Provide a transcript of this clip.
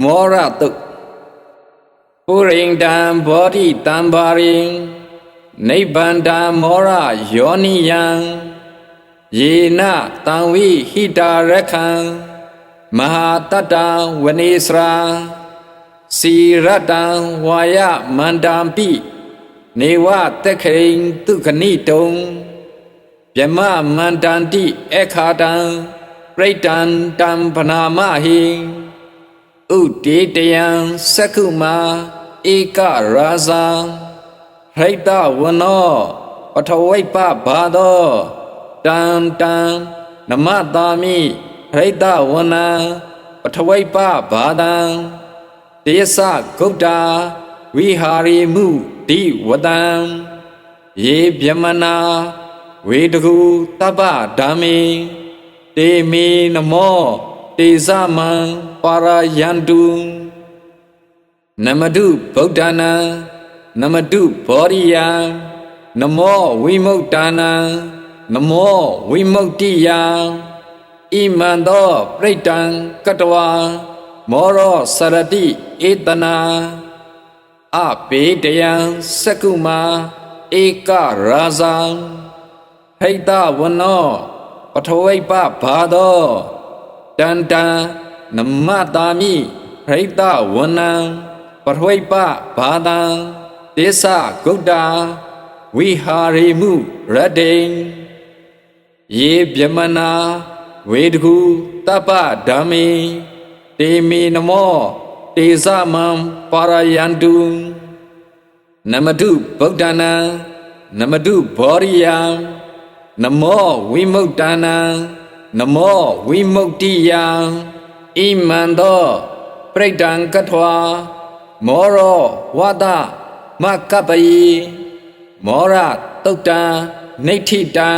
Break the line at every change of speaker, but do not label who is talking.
မောရတုပုရိန္တံဘောဓိတံဘာရိနိဗ္ဗန္တမောရယောနိယံယေနတံဝိဟိတာရခံမဟာတတ္တဝနေစရာစီရတံဝါယမန္တံပိနေဝတက်ခိန်တုခဏိတုံဗျမမန္တန္တိအခါတံပရိတံတံဗနာမဟိဥဒေတယံသက္ခုမာဧကရာဇံဟိတဝနောပထဝိပဘာသောတံတံနမတာမိဟိတဝနံပထဝိပဘာတံတေသဂုတ်တာဝိဟာရိမှုတိဝတံယေဗျမနာဝေတကူတပ္ပဓမ္မေတေမေနမောတေဇမံပါရယန္တုနမတုဗုဒ္ဓနာနမတုဘောရိယံနမောဝိမု tta နံနမောဝိမု tti ယံဣမံသောပရိတံကတဝါမောရောစရတိဧတနာအပေတယံသက္ကုမာဧကရာဇံဟိတဝနောပထဝိပဘာသောတန္တံနမတာမိဟိတဝနံပထဝိပဘာတံတေသဂုတ်တာဝိဟာရိမှုရတ္တိယေဗျမနာဝေတကူတပ္ပဓမ္မေတေမေနမောတေဇမံပါရယန္တုနမတုဗုဒ္ဓနာနမတုဘောရိယံနမောဝိမု tta နံနမောဝိမု tti ယံဣမံသောပရိတံကထွာမောရောဝဒမကပ္ပယမောရတုတ်တံနိဋ္ဌိတံ